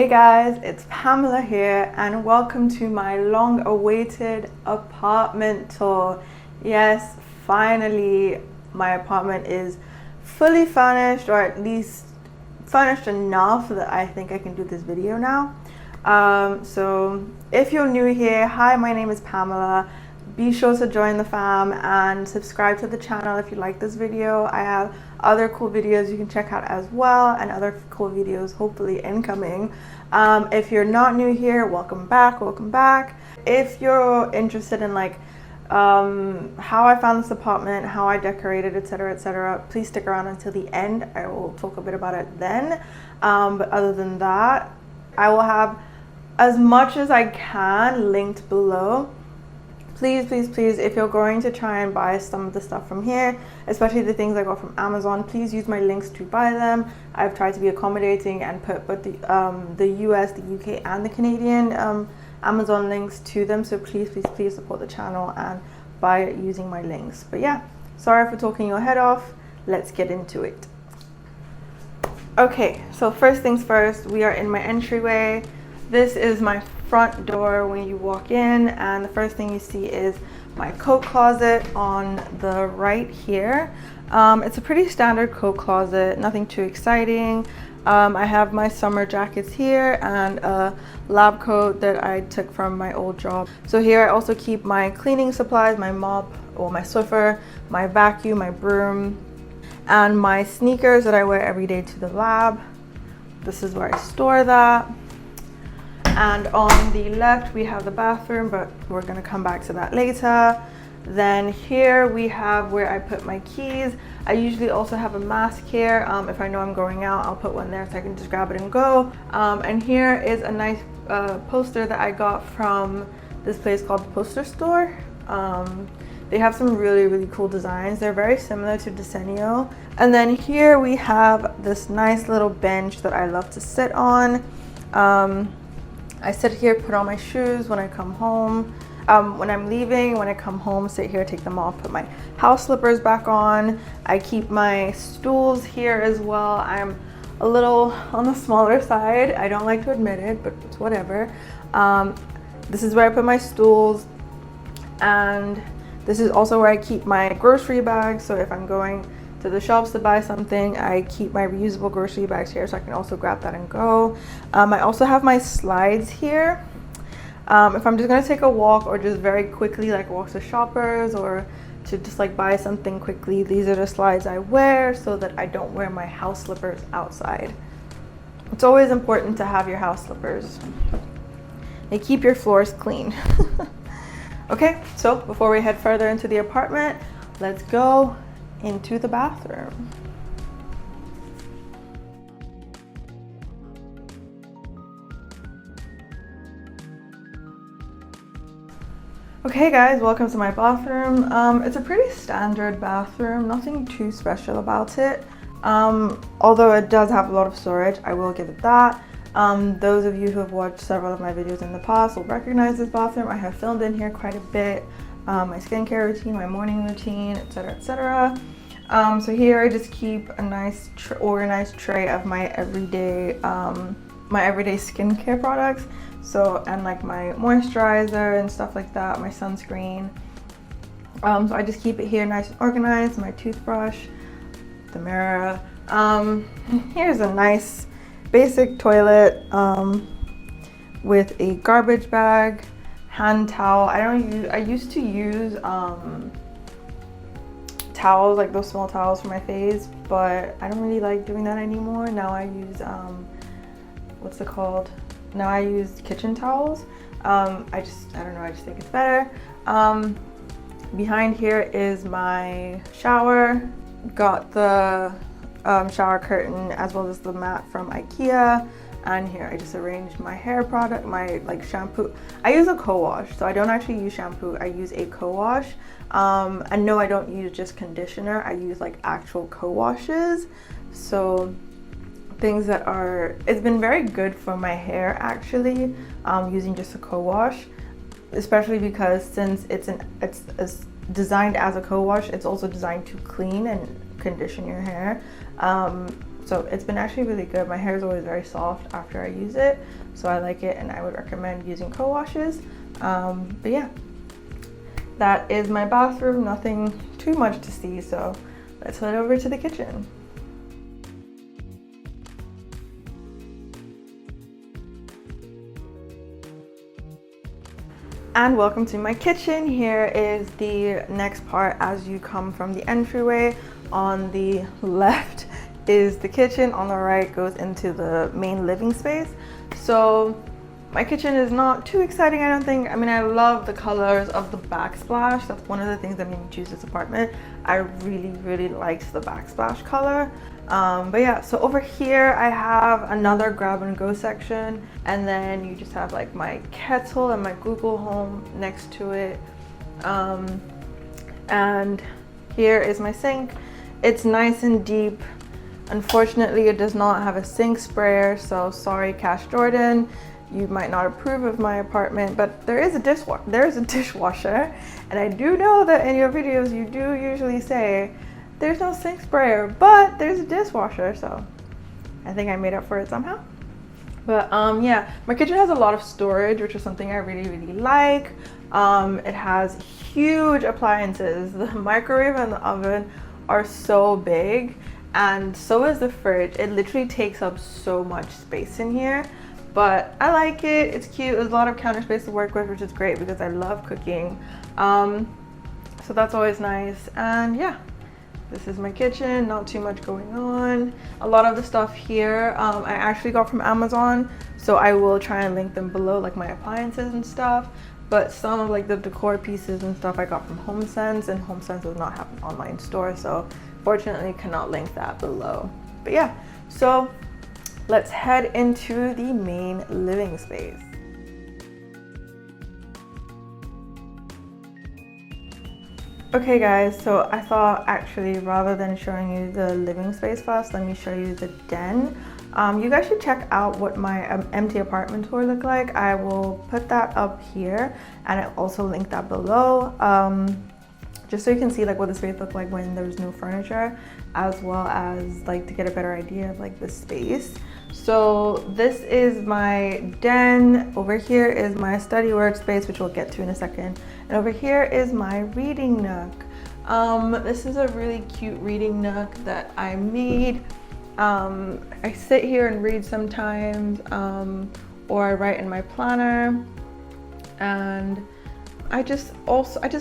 Hey guys, it's Pamela here and welcome to my long-awaited apartment tour. Yes, finally my apartment is fully furnished, or at least furnished enough that I think I can do this video now. So if you're new here, hi, my name is Pamela. Be sure to join the fam and subscribe to the channel if you like this video. I have other cool videos you can check out as well, and other cool videos hopefully incoming. If you're not new here, welcome back, welcome back. If you're interested in how I found this apartment, how I decorated, etc., please stick around until the end. I will talk a bit about it then. But other than that, I will have as much as I can linked below. Please, if you're going to try and buy some of the stuff from here, especially the things I got from Amazon, please use my links to buy them. I've tried to be accommodating and put the US, the UK, and the Canadian Amazon links to them. So please support the channel and buy it using my links. But yeah, sorry for talking your head off. Let's get into it. Okay, so first things first, we are in my entryway. This is my front door when you walk in, and the first thing you see is my coat closet on the right here. It's a pretty standard coat closet, nothing too exciting. I have my summer jackets here and a lab coat that I took from my old job. So here I also keep my cleaning supplies, my mop or my Swiffer, my vacuum, my broom, and my sneakers that I wear every day to the lab. This is where I store that. And on the left we have the bathroom, but we're gonna come back to that later. Then here we have where I put my keys. I usually also have a mask here. If I know I'm going out, I'll put one there so I can just grab it and go. And here is a nice poster that I got from this place called Poster Store. They have some really cool designs. They're very similar to Desenio. And then here we have this nice little bench that I love to sit on. I sit here, put on my shoes when I come home. When I'm leaving, when I come home, sit here, take them off, put my house slippers back on. I keep my stools here as well. I'm a little on the smaller side. I don't like to admit it, but it's whatever. This is where I put my stools, and this is also where I keep my grocery bags. So if I'm going to the shops to buy something, I keep my reusable grocery bags here so I can also grab that and go. I also have my slides here. If I'm just gonna take a walk or just very quickly walk to Shoppers or to just buy something quickly, these are the slides I wear so that I don't wear my house slippers outside. It's always important to have your house slippers. They keep your floors clean. Okay, so before we head further into the apartment, let's go into the bathroom. Okay guys, welcome to my bathroom. It's a pretty standard bathroom, nothing too special about it. Although it does have a lot of storage, I will give it that. Those of you who have watched several of my videos in the past will recognize this bathroom. I have filmed in here quite a bit. My skincare routine, my morning routine, etc. So here I just keep a nice organized tray of my everyday skincare products. So, and my moisturizer and stuff like that, my sunscreen. So I just keep it here nice and organized. My toothbrush, the mirror. Here's a nice basic toilet with a garbage bag, hand towel. I used to use towels, those small towels for my face, but I don't really like doing that anymore. Now I use what's it called? Now I use kitchen towels. I don't know, I just think it's better. Behind here is my shower. Got the shower curtain as well as the mat from IKEA. And here I just arranged my hair product, my shampoo. I use a co-wash, so I don't actually use shampoo. I use a co-wash. And no, I don't use just conditioner. I use actual co-washes. So things that it's been very good for my hair actually, using just a co-wash, especially because since it's designed as a co-wash, it's also designed to clean and condition your hair. So it's been actually really good. My hair is always very soft after I use it, so I like it and I would recommend using co-washes. But yeah, that is my bathroom. Nothing too much to see, so let's head over to the kitchen. And welcome to my kitchen. Here is the next part as you come from the entryway. On the left is the kitchen, on the right goes into the main living space. So my kitchen is not too exciting, I don't think. I mean, I love the colors of the backsplash. That's one of the things that made me choose this apartment. I really liked the backsplash color. But yeah, so over here I have another grab and go section, and then you just have like my kettle and my Google Home next to it. And here is my sink. It's nice and deep. Unfortunately, it does not have a sink sprayer, so sorry, Cash Jordan. You might not approve of my apartment, but there is a dishwasher, and I do know that in your videos you do usually say there's no sink sprayer, but there's a dishwasher, so I think I made up for it somehow. But yeah, my kitchen has a lot of storage, which is something I really like. It has huge appliances. The microwave and the oven are so big, and so is the fridge. It literally takes up so much space in here, but I like it. It's cute. There's a lot of counter space to work with, which is great because I love cooking. So that's always nice. And yeah, this is my kitchen. Not too much going on. A lot of the stuff here I actually got from Amazon, so I will try and link them below, like my appliances and stuff. But some of like the decor pieces and stuff I got from HomeSense, and HomeSense does not have an online store, so fortunately cannot link that below. But yeah, so let's head into the main living space. Okay guys, so I thought actually rather than showing you the living space first, let me show you the den. You guys should check out what my empty apartment tour looked like. I will put that up here, and I'll also link that below, just so you can see like what the space looked like when there's no furniture, as well as like to get a better idea of like the space. So this is my den. Over here is my study workspace, which we'll get to in a second, and over here is my reading nook. This is a really cute reading nook that I made. I sit here and read sometimes, or I write in my planner, and I just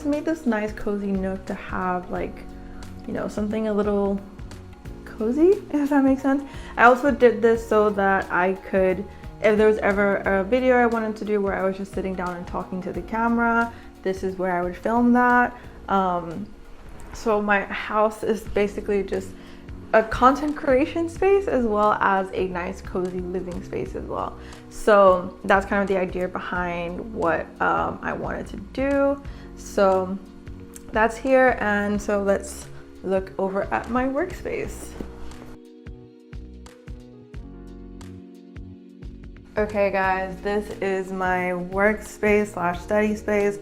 made this nice cozy nook to have, like, you know, something a little cozy, if that makes sense. I also did this so that I could, if there was ever a video I wanted to do where I was just sitting down and talking to the camera, this is where I would film that. So my house is basically just a content creation space as well as a nice cozy living space as well. So that's kind of the idea behind what I wanted to do. So that's here, and so let's look over at my workspace. Okay guys, this is my workspace / study space.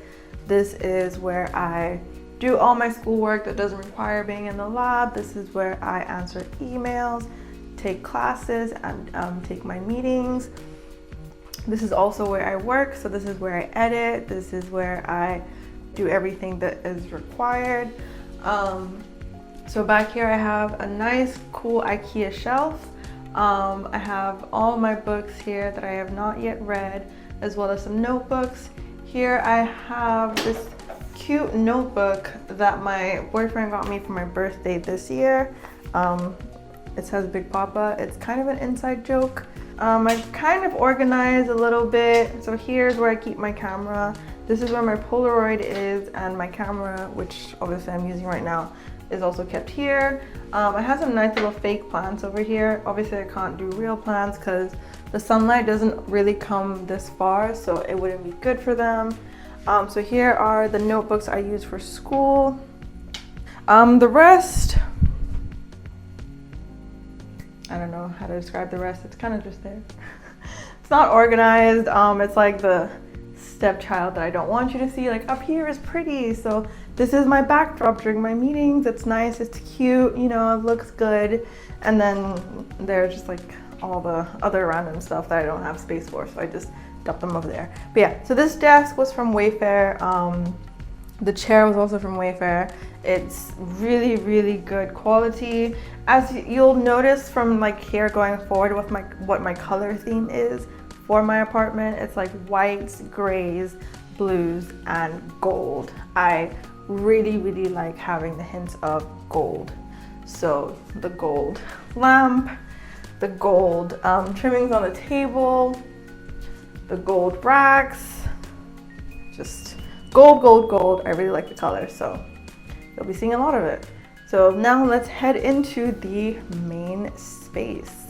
This is where I do all my schoolwork that doesn't require being in the lab. This is where I answer emails, take classes, and take my meetings. This is also where I work, so this is where I edit. This is where I do everything that is required. So back here I have a nice, cool IKEA shelf. I have all my books here that I have not yet read, as well as some notebooks. Here I have this cute notebook that my boyfriend got me for my birthday this year. It says Big Papa. It's kind of an inside joke. I kind of organized a little bit. So here's where I keep my camera. This is where my Polaroid is, and my camera, which obviously I'm using right now, is also kept here. I have some nice little fake plants over here. Obviously I can't do real plants because the sunlight doesn't really come this far, so it wouldn't be good for them. So here are the notebooks I use for school. The rest, I don't know how to describe the rest. It's kind of just there. It's not organized. It's like the stepchild that I don't want you to see. Like, up here is pretty, so this is my backdrop during my meetings. It's nice, it's cute, you know, it looks good. And then there's just like all the other random stuff that I don't have space for, so I just dumped them over there. But yeah, so this desk was from Wayfair. The chair was also from Wayfair. It's really, really good quality. As you'll notice from like here going forward with what my color theme is for my apartment, it's like whites, grays, blues, and gold. I really, really like having the hints of gold. So the gold lamp, the gold trimmings on the table, the gold racks, just gold, gold, gold. I really like the color, so you'll be seeing a lot of it. So now let's head into the main space.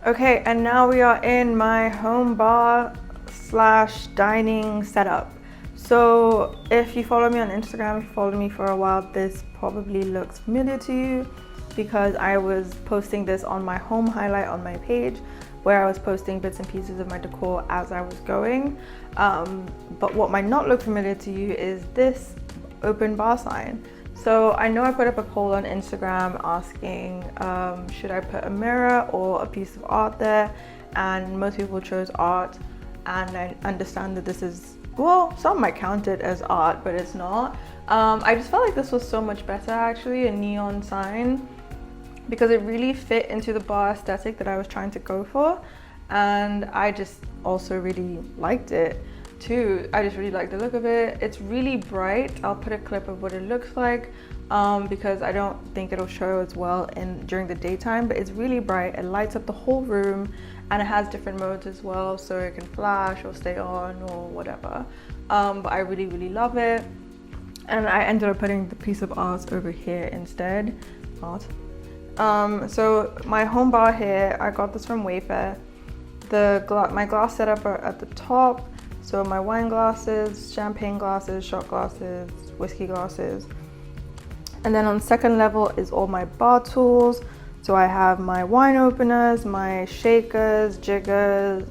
Okay, and now we are in my home bar slash dining setup. So if you follow me on Instagram, if you followed me for a while, this probably looks familiar to you because I was posting this on my home highlight on my page where I was posting bits and pieces of my decor as I was going. But what might not look familiar to you is this open bar sign. So I know I put up a poll on Instagram asking, should I put a mirror or a piece of art there? And most people chose art. And I understand that this is, well, some might count it as art, but it's not. I just felt like this was so much better actually, a neon sign, because it really fit into the bar aesthetic that I was trying to go for. And I just also really liked it too. I just really like the look of it. It's really bright. I'll put a clip of what it looks like because I don't think it'll show as well during the daytime, but it's really bright. It lights up the whole room and it has different modes as well, so it can flash or stay on or whatever. But I really, really love it. And I ended up putting the piece of art over here instead. Art. So my home bar here, I got this from Wayfair. My glass setup are at the top. So my wine glasses, champagne glasses, shot glasses, whiskey glasses. And then on the second level is all my bar tools. So I have my wine openers, my shakers, jiggers,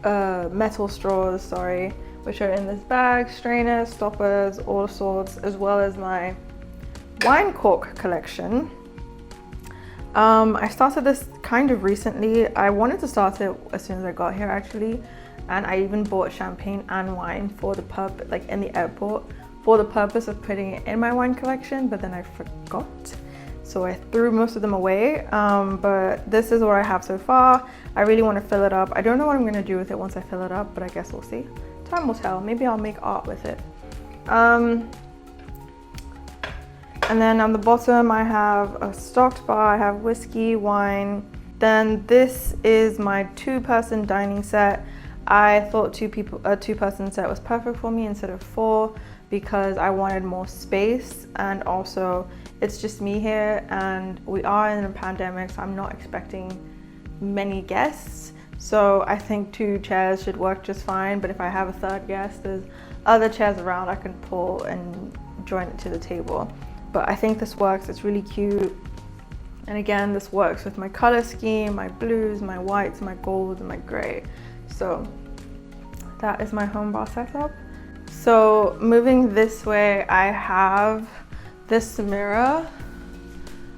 metal straws, sorry, which are in this bag, strainers, stoppers, all sorts, as well as my wine cork collection. I started this kind of recently. I wanted to start it as soon as I got here actually, and I even bought champagne and wine for the purpose, like in the airport, for the purpose of putting it in my wine collection, but then I forgot. So I threw most of them away, but this is what I have so far. I really want to fill it up. I don't know what I'm going to do with it once I fill it up, but I guess we'll see. Time will tell. Maybe I'll make art with it. And then on the bottom, I have a stocked bar. I have whiskey, wine. Then this is my two-person dining set. I thought a two-person set was perfect for me instead of 4 because I wanted more space, and also it's just me here and we are in a pandemic, so I'm not expecting many guests. So I think 2 chairs should work just fine, but if I have a third guest, there's other chairs around I can pull and join it to the table. But I think this works, it's really cute. And again, this works with my color scheme, my blues, my whites, my golds, and my gray. So that is my home bar setup. So moving this way, I have this mirror.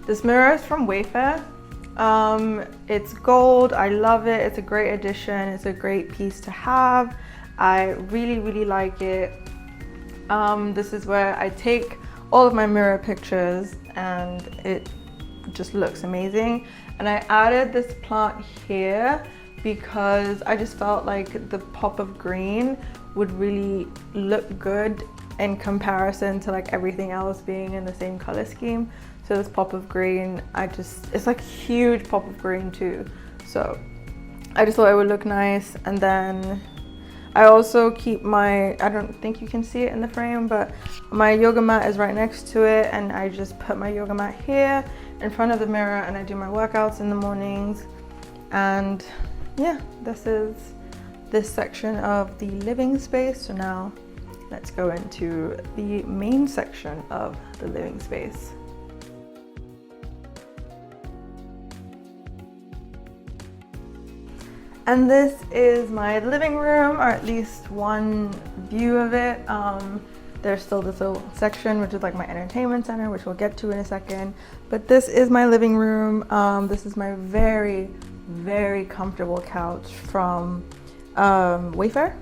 This mirror is from Wayfair. It's gold, I love it. It's a great addition. It's a great piece to have. I really, really like it. This is where I take all of my mirror pictures and it just looks amazing. And I added this plant here because I just felt like the pop of green would really look good in comparison to like everything else being in the same color scheme. So this pop of green, it's like a huge pop of green too. So I just thought it would look nice. And then I also keep I don't think you can see it in the frame, but my yoga mat is right next to it, and I just put my yoga mat here in front of the mirror and I do my workouts in the mornings. And yeah, this is this section of the living space. So now let's go into the main section of the living space. And this is my living room, or at least one view of it. There's still this little section, which is like my entertainment center, which we'll get to in a second. But this is my living room. This is my very, very comfortable couch from Wayfair.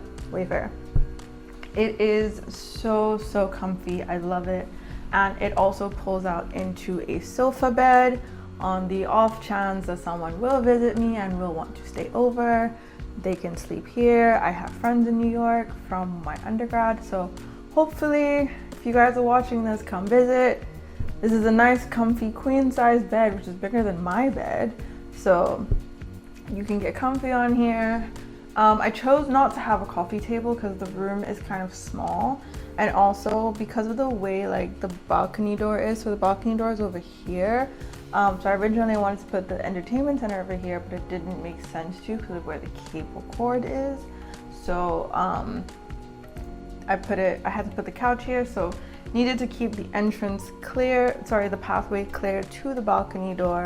It is so comfy. I love it. And it also pulls out into a sofa bed on the off chance that someone will visit me and will want to stay over. They can sleep here. I have friends in New York from my undergrad, so hopefully if you guys are watching this, come visit. This is a nice comfy queen size bed, which is bigger than my bed, so you can get comfy on here. I chose not to have a coffee table because the room is kind of small, and also because of the way like the balcony door is. So the balcony door is over here. So I originally wanted to put the entertainment center over here, but it didn't make sense to because of where the cable cord is. So I had to put the couch here, so needed to keep the entrance clear, the pathway clear to the balcony door.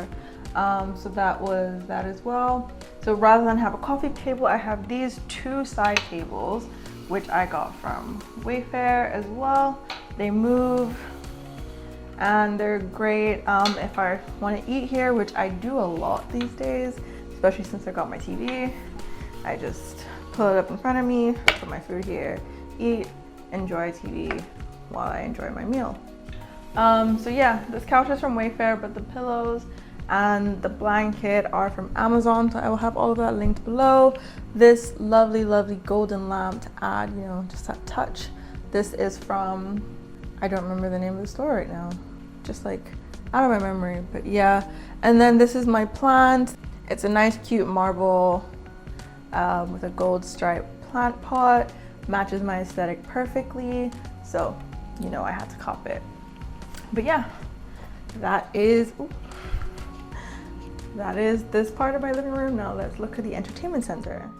So that was that as well. So rather than have a coffee table, I have these two side tables, which I got from Wayfair as well. They move and they're great if I want to eat here, which I do a lot these days, especially since I got my TV. I just pull it up in front of me, put my food here, eat, enjoy TV while I enjoy my meal. So yeah, this couch is from Wayfair, but the pillows and the blanket are from Amazon, so I will have all of that linked below. This lovely golden lamp to add, just that touch. This is from, I don't remember the name of the store right now, just like out of my memory, but yeah. And then this is my plant. It's a nice cute marble with a gold striped plant pot. Matches my aesthetic perfectly, so I had to cop it. But yeah, that is this part of my living room. Now let's look at the entertainment center.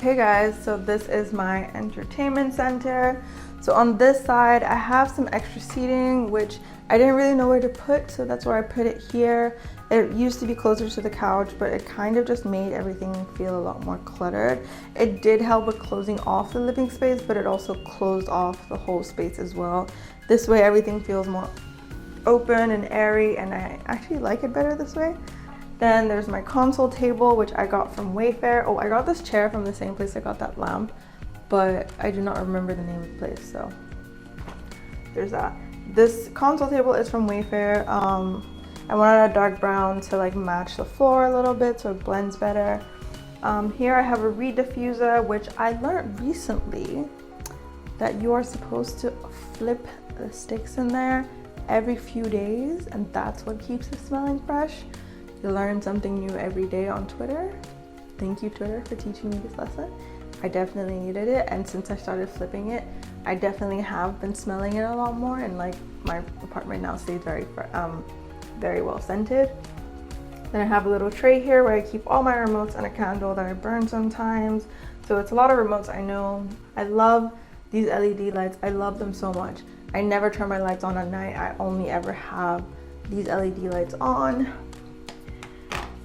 Hey guys, so this is my entertainment center. So on this side, I have some extra seating, which I didn't really know where to put, so that's where I put it here. It used to be closer to the couch, but it kind of just made everything feel a lot more cluttered. It did help with closing off the living space, but it also closed off the whole space as well. This way everything feels more open and airy, and I actually like it better this way. Then there's my console table, which I got from Wayfair. Oh, I got this chair from the same place I got that lamp, but I do not remember the name of the place, so there's that. This console table is from Wayfair. I wanted a dark brown to like match the floor a little bit so it blends better. Here I have a reed diffuser, which I learned recently that you are supposed to flip the sticks in there every few days, and that's what keeps it smelling fresh. You learn something new every day on Twitter. Thank you, Twitter, for teaching me this lesson. I definitely needed it, and since I started flipping it, I definitely have been smelling it a lot more, and like my apartment now stays very well scented. Then I have a little tray here where I keep all my remotes and a candle that I burn sometimes. So it's a lot of remotes, I know. I love these LED lights. I love them so much. I never turn my lights on at night. I only ever have these LED lights on.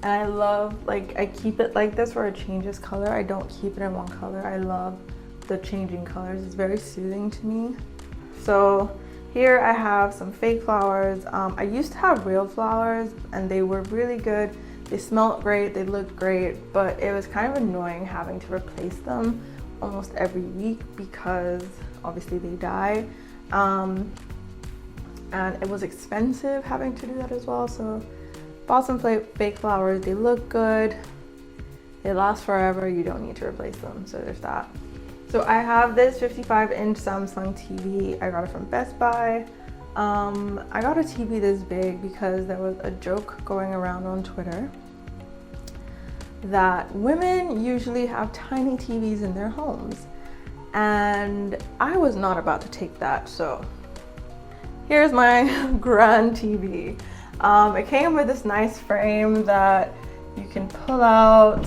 And I love, like, I keep it like this where it changes color. I don't keep it in one color. I love the changing colors. It's very soothing to me. So here I have some fake flowers. I used to have real flowers and they were really good. They smelled great, they looked great, but it was kind of annoying having to replace them almost every week because obviously they die. And it was expensive having to do that as well. So bought some fake flowers. They look good. They last forever. You don't need to replace them. So there's that. So I have this 55-inch Samsung TV. I got it from Best Buy. I got a TV this big because there was a joke going around on Twitter that women usually have tiny TVs in their homes. And I was not about to take that. So here's my grand TV. It came with this nice frame that you can pull out,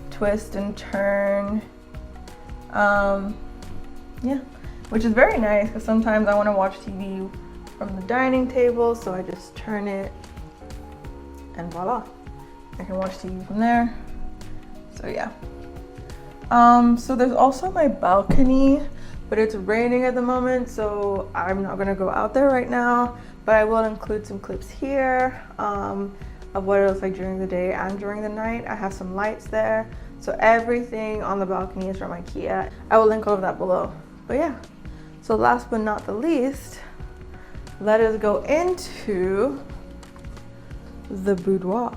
twist and turn. Yeah, which is very nice because sometimes I want to watch TV from the dining table, so I just turn it and voila, I can watch TV from there. So yeah. So there's also my balcony, but it's raining at the moment, so I'm not gonna go out there right now, but I will include some clips here of what it looks like during the day and during the night. I have some lights there, so everything on the balcony is from IKEA. I will link all of that below. But yeah, so last but not the least, let us go into the boudoir.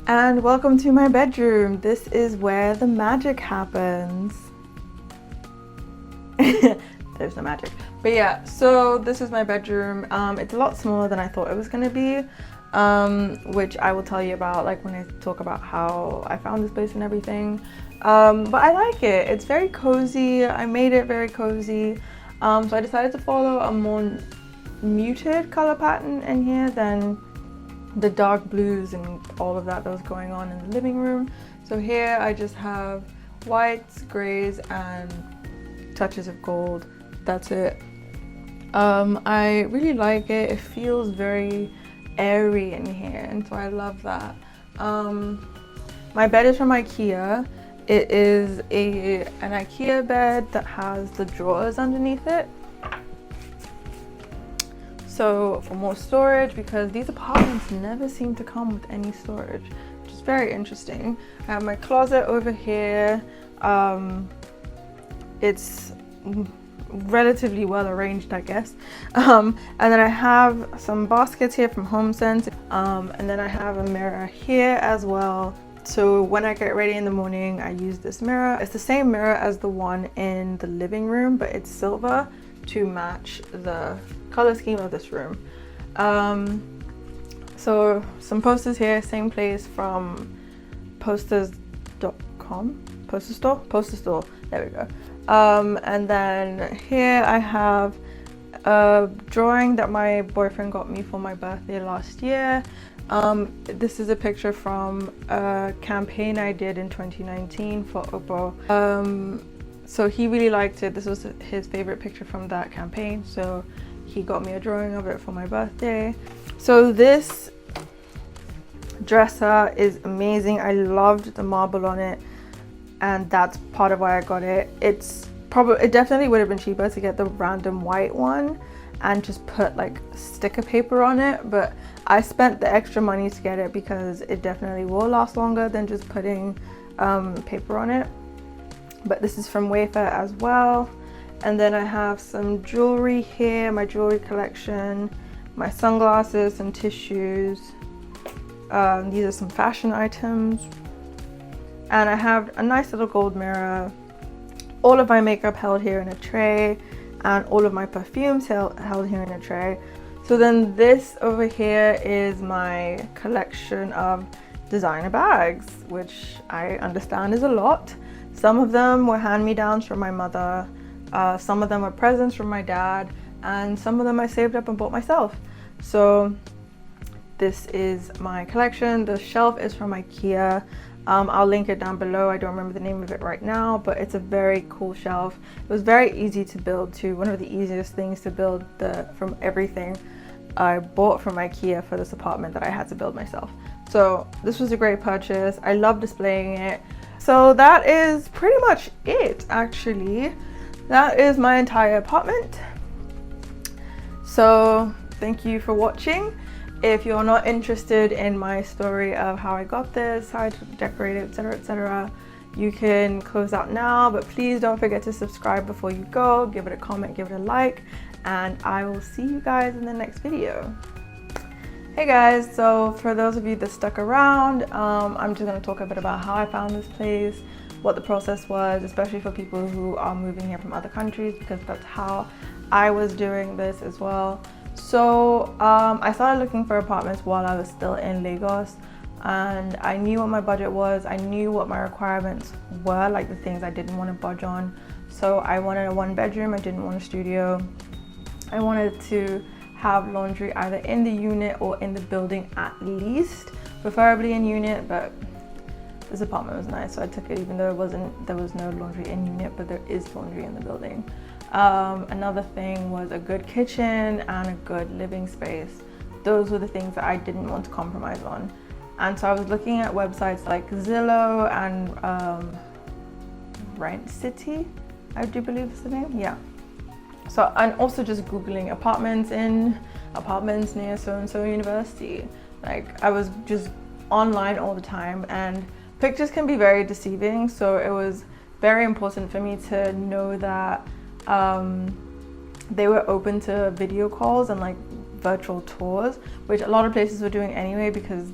And welcome to my bedroom. This is where the magic happens. There's no magic. But yeah, so this is my bedroom. It's a lot smaller than I thought it was gonna be, which I will tell you about like when I talk about how I found this place and everything. But I like it. It's very cozy. I made it very cozy. So I decided to follow a more muted color pattern in here than the dark blues and all of that was going on in the living room. So here I just have whites, grays, and touches of gold. That's it. I really like it. It feels very airy in here, and so I love that. My bed is from IKEA. It is an IKEA bed that has the drawers underneath it. So for more storage, because these apartments never seem to come with any storage, which is very interesting. I have my closet over here. It's relatively well arranged, I guess. And then I have some baskets here from HomeSense. And then I have a mirror here as well. So when I get ready in the morning, I use this mirror. It's the same mirror as the one in the living room, but it's silver to match the color scheme of this room. So some posters here, same place from posters.com, posterstore, there we go. And then here I have a drawing that my boyfriend got me for my birthday last year. This is a picture from a campaign I did in 2019 for Oppo. So he really liked it. This was his favorite picture from that campaign, so he got me a drawing of it for my birthday. So this dresser is amazing. I loved the marble on it, and that's part of why I got it. It definitely would have been cheaper to get the random white one and just put like sticker paper on it, but I spent the extra money to get it because it definitely will last longer than just putting paper on it. But this is from Wayfair as well. And then I have some jewelry here, my jewelry collection, my sunglasses, some tissues. These are some fashion items. And I have a nice little gold mirror. All of my makeup held here in a tray, and all of my perfumes held here in a tray. So then this over here is my collection of designer bags, which I understand is a lot. Some of them were hand-me-downs from my mother, some of them were presents from my dad, and some of them I saved up and bought myself. So this is my collection. The shelf is from IKEA. I'll link it down below. I don't remember the name of it right now, but it's a very cool shelf. It was very easy to build too. One of the easiest things to build from everything I bought from IKEA for this apartment that I had to build myself. So this was a great purchase. I love displaying it. So that is pretty much it, actually. That is my entire apartment. So thank you for watching. If you're not interested in my story of how I got this, how I decorated, etc., you can close out now, but please don't forget to subscribe before you go. Give it a comment, give it a like, and I will see you guys in the next video. Hey guys, so for those of you that stuck around, I'm just going to talk a bit about how I found this place, what the process was, especially for people who are moving here from other countries, because that's how I was doing this as well. So I started looking for apartments while I was still in Lagos, and I knew what my budget was. I knew what my requirements were, like the things I didn't want to budge on. So I wanted a 1 bedroom. I didn't want a studio. I wanted to have laundry either in the unit or in the building at least, preferably in unit, but this apartment was nice, so I took it even though there was no laundry in unit, but there is laundry in the building. Another thing was a good kitchen and a good living space. Those were the things that I didn't want to compromise on. And so I was looking at websites like Zillow and Rent City, I do believe is the name, yeah. So, and also just Googling apartments near so-and-so university. Like, I was just online all the time, and pictures can be very deceiving, so it was very important for me to know that they were open to video calls and like virtual tours, which a lot of places were doing anyway because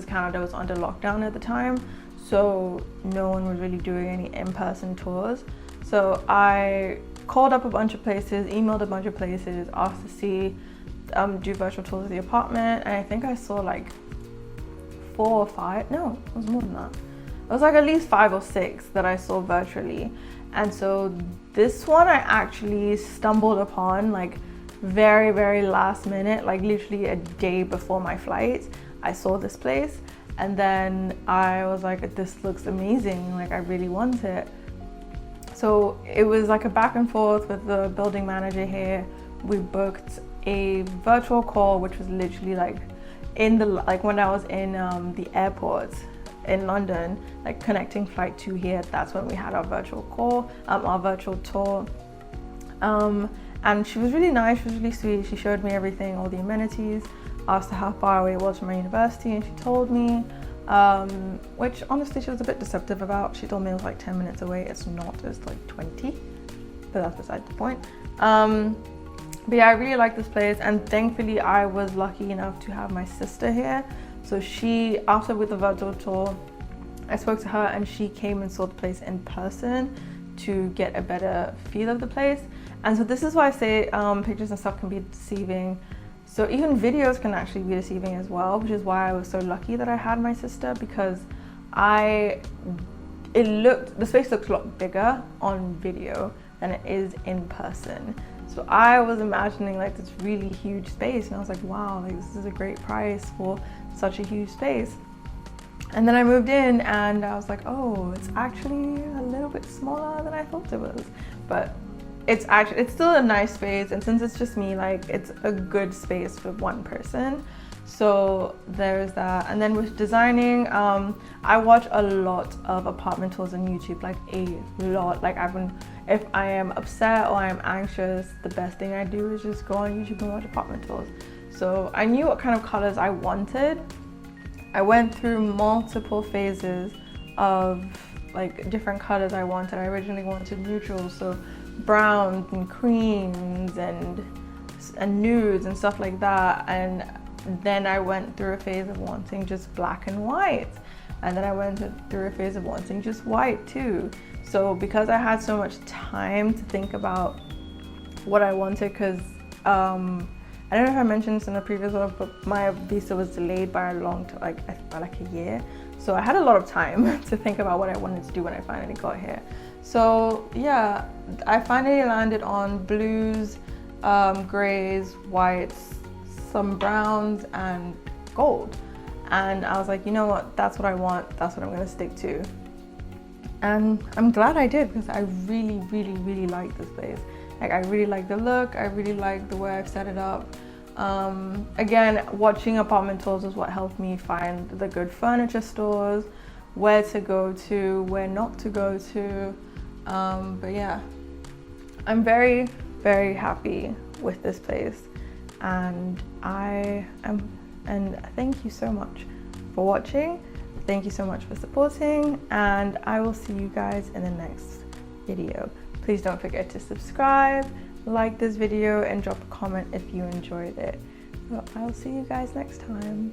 Canada was under lockdown at the time, so no one was really doing any in-person tours. So I called up a bunch of places, emailed a bunch of places, asked to see do virtual tours of the apartment, and I think I saw like 4 or 5, no, it was more than that. It was like at least 5 or 6 that I saw virtually. And so this one I actually stumbled upon like very, very last minute, like literally a day before my flight. I saw this place and then I was like, this looks amazing, like I really want it. So it was like a back and forth with the building manager here. We booked a virtual call, which was literally like when I was in the airport in London, like connecting flight to here, that's when we had our virtual call, our virtual tour. And she was really nice, she was really sweet. She showed me everything, all the amenities, asked her how far away it was from my university, and she told me, which honestly she was a bit deceptive about. She told me it was like 10 minutes away. It's not, it's like 20, but that's beside the point. But yeah, I really like this place, and thankfully I was lucky enough to have my sister here. So she, after with the virtual tour, I spoke to her and she came and saw the place in person to get a better feel of the place. And so this is why I say pictures and stuff can be deceiving. So even videos can actually be deceiving as well, which is why I was so lucky that I had my sister, because the space looks a lot bigger on video than it is in person. So I was imagining like this really huge space, and I was like, wow, like this is a great price for such a huge space. And then I moved in and I was like, oh, it's actually a little bit smaller than I thought it was. But it's still a nice space, and since it's just me, like it's a good space for one person. So there's that. And then with designing, I watch a lot of apartment tours on YouTube, like a lot. Like if I am upset or I'm anxious, the best thing I do is just go on YouTube and watch apartment tours. So I knew what kind of colors I wanted. I went through multiple phases of like different colors I wanted. I originally wanted neutrals, so browns and creams and nudes and stuff like that. And then I went through a phase of wanting just black and white. And then I went through a phase of wanting just white too. So because I had so much time to think about what I wanted, because I don't know if I mentioned this in a previous vlog, but my visa was delayed by like a year. So I had a lot of time to think about what I wanted to do when I finally got here. So yeah, I finally landed on blues, grays, whites, some browns, and gold. And I was like, you know what, that's what I want, that's what I'm gonna stick to. And I'm glad I did, because I really, really, really like this place. Like, I really like the look, I really like the way I've set it up. Again, watching apartment tours is what helped me find the good furniture stores, where to go to, where not to go to. But yeah, I'm very, very happy with this place. And and thank you so much for watching. Thank you so much for supporting, and I will see you guys in the next video. Please don't forget to subscribe, like this video, and drop a comment if you enjoyed it. Well, I'll see you guys next time.